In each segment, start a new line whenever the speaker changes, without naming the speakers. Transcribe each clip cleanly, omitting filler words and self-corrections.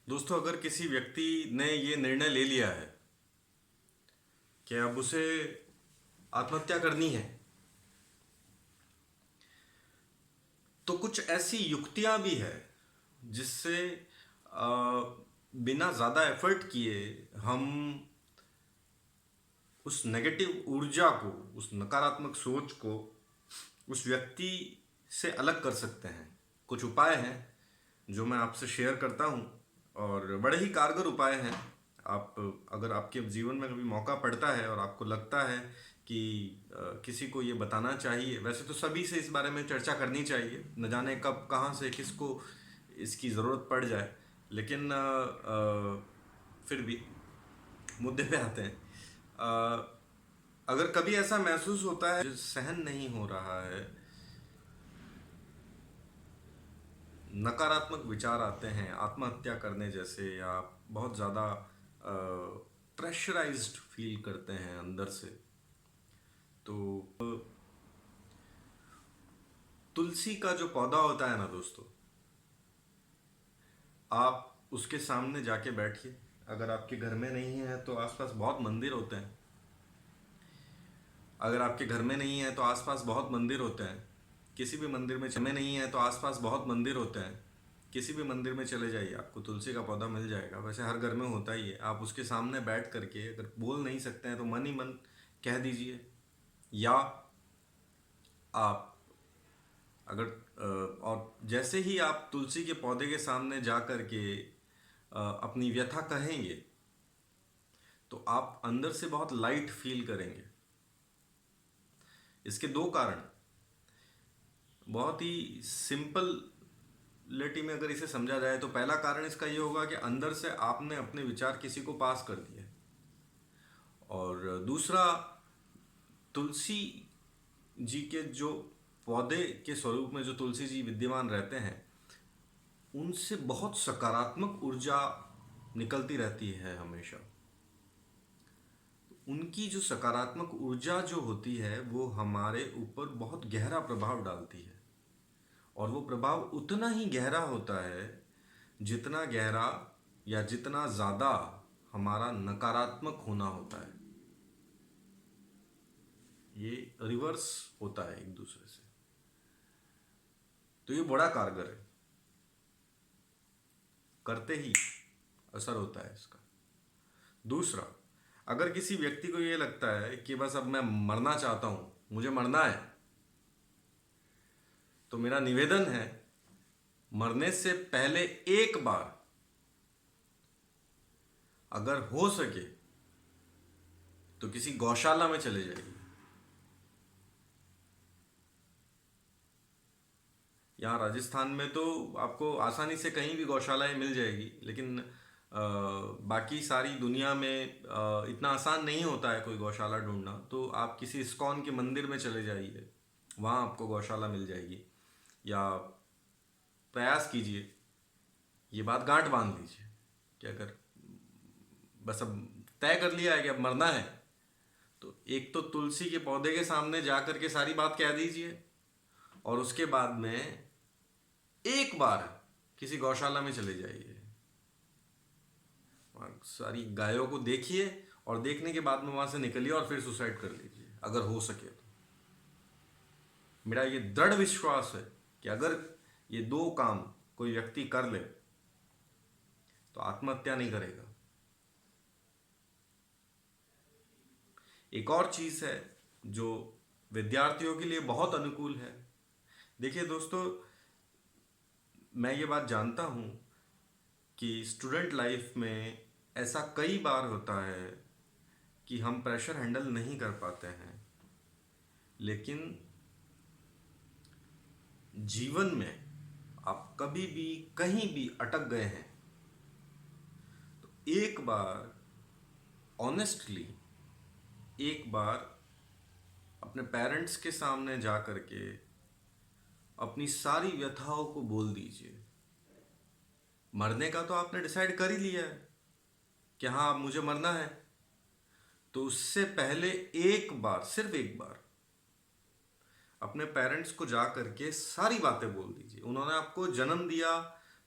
दोस्तों, अगर किसी व्यक्ति ने ये निर्णय ले लिया है कि अब उसे आत्महत्या करनी है, तो कुछ ऐसी युक्तियां भी है जिससे अ, बिना ज़्यादा एफर्ट किए हम उस नेगेटिव ऊर्जा को, उस नकारात्मक सोच को उस व्यक्ति से अलग कर सकते हैं। कुछ उपाय हैं जो मैं आपसे शेयर करता हूँ और बड़े ही कारगर उपाय हैं। आप, अगर आपके जीवन में कभी मौका पड़ता है और आपको लगता है कि किसी को ये बताना चाहिए, वैसे तो सभी से इस बारे में चर्चा करनी चाहिए, न जाने कब कहाँ से किसको इसकी ज़रूरत पड़ जाए, लेकिन फिर भी मुद्दे पे आते हैं। अगर कभी ऐसा महसूस होता है जो सहन नहीं हो रहा है, नकारात्मक विचार आते हैं आत्महत्या करने जैसे, या बहुत ज़्यादा प्रेशराइज्ड फील करते हैं अंदर से, तो तुलसी का जो पौधा होता है ना दोस्तों, आप उसके सामने जाके बैठिए। अगर आपके घर में नहीं है तो आसपास बहुत मंदिर होते हैं। अगर आपके घर में नहीं है तो आसपास बहुत मंदिर होते हैं। किसी भी मंदिर में नहीं है तो आसपास बहुत मंदिर होते हैं। किसी भी मंदिर में चले जाइए, आपको तुलसी का पौधा मिल जाएगा। वैसे हर घर में होता ही है। आप उसके सामने बैठ करके, अगर बोल नहीं सकते हैं तो मन ही मन कह दीजिए, या आप अगर और जैसे ही आप तुलसी के पौधे के सामने जा कर के अपनी व्यथा कहेंगे, तो आप अंदर से बहुत लाइट फील करेंगे। इसके दो कारण, बहुत ही सिंपल लिटी में अगर इसे समझा जाए, तो पहला कारण इसका ये होगा कि अंदर से आपने अपने विचार किसी को पास कर दिए, और दूसरा, तुलसी जी के जो पौधे के स्वरूप में जो तुलसी जी विद्यमान रहते हैं, उनसे बहुत सकारात्मक ऊर्जा निकलती रहती है हमेशा। उनकी जो सकारात्मक ऊर्जा जो होती है वो हमारे ऊपर बहुत गहरा प्रभाव डालती है, और वो प्रभाव उतना ही गहरा होता है जितना गहरा या जितना ज़्यादा हमारा नकारात्मक होना होता है। ये रिवर्स होता है एक दूसरे से। तो ये बड़ा कारगर है, करते ही असर होता है इसका। दूसरा, अगर किसी व्यक्ति को ये लगता है कि बस अब मैं मरना चाहता हूँ, मुझे मरना है, तो मेरा निवेदन है, मरने से पहले एक बार अगर हो सके तो किसी गौशाला में चले जाइए। यहाँ राजस्थान में तो आपको आसानी से कहीं भी गौशालाएं मिल जाएगी, लेकिन बाकी सारी दुनिया में इतना आसान नहीं होता है कोई गौशाला ढूंढना। तो आप किसी इस्कॉन के मंदिर में चले जाइए, वहाँ आपको गौशाला मिल जाएगी। या प्रयास कीजिए, ये बात गांठ बांध लीजिए कि अगर बस अब तय कर लिया है कि अब मरना है, तो एक तो तुलसी के पौधे के सामने जा कर के सारी बात कह दीजिए, और उसके बाद में एक बार किसी गौशाला में चले जाइए, वहाँ सारी गायों को देखिए, और देखने के बाद में वहां से निकलिए और फिर सुसाइड कर लीजिए अगर हो सके तो। मेरा ये दृढ़ विश्वास है कि अगर ये दो काम कोई व्यक्ति कर ले तो आत्महत्या नहीं करेगा। एक और चीज है जो विद्यार्थियों के लिए बहुत अनुकूल है। देखिए दोस्तों, मैं ये बात जानता हूँ कि स्टूडेंट लाइफ में ऐसा कई बार होता है कि हम प्रेशर हैंडल नहीं कर पाते हैं, लेकिन जीवन में आप कभी भी कहीं भी अटक गए हैं, तो एक बार ऑनेस्टली, एक बार अपने पेरेंट्स के सामने जा कर के अपनी सारी व्यथाओं को बोल दीजिए। मरने का तो आपने डिसाइड कर ही लिया है कि हाँ अब मुझे मरना है, तो उससे पहले एक बार, सिर्फ एक बार अपने पेरेंट्स को जा करके सारी बातें बोल दीजिए। उन्होंने आपको जन्म दिया,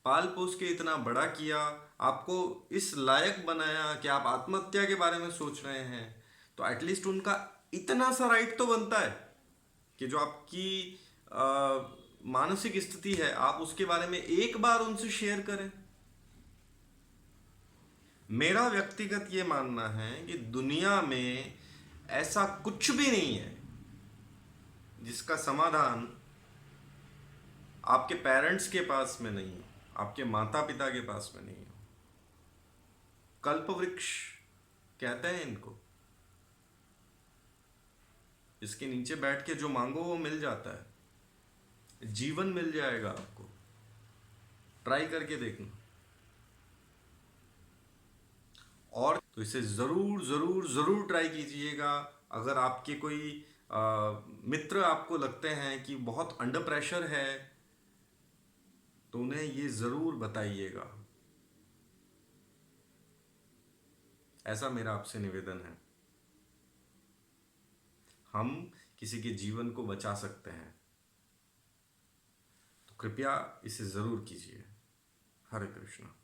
पाल पोस के इतना बड़ा किया, आपको इस लायक बनाया कि आप आत्महत्या के बारे में सोच रहे हैं, तो एटलीस्ट उनका इतना सा राइट तो बनता है कि जो आपकी मानसिक स्थिति है आप उसके बारे में एक बार उनसे शेयर करें। मेरा व्यक्तिगत ये मानना है कि दुनिया में ऐसा कुछ भी नहीं है जिसका समाधान आपके पेरेंट्स के पास में नहीं हो, आपके माता पिता के पास में नहीं हो। कल्प वृक्ष कहते हैं इनको, इसके नीचे बैठ के जो मांगो वो मिल जाता है, जीवन मिल जाएगा आपको। ट्राई करके देखना। और तो इसे ज़रूर ज़रूर ज़रूर ट्राई कीजिएगा। अगर आपके कोई मित्र आपको लगते हैं कि बहुत अंडर प्रेशर है तो उन्हें ये ज़रूर बताइएगा। ऐसा मेरा आपसे निवेदन है। हम किसी के जीवन को बचा सकते हैं, तो कृपया इसे ज़रूर कीजिए। हरे कृष्णा।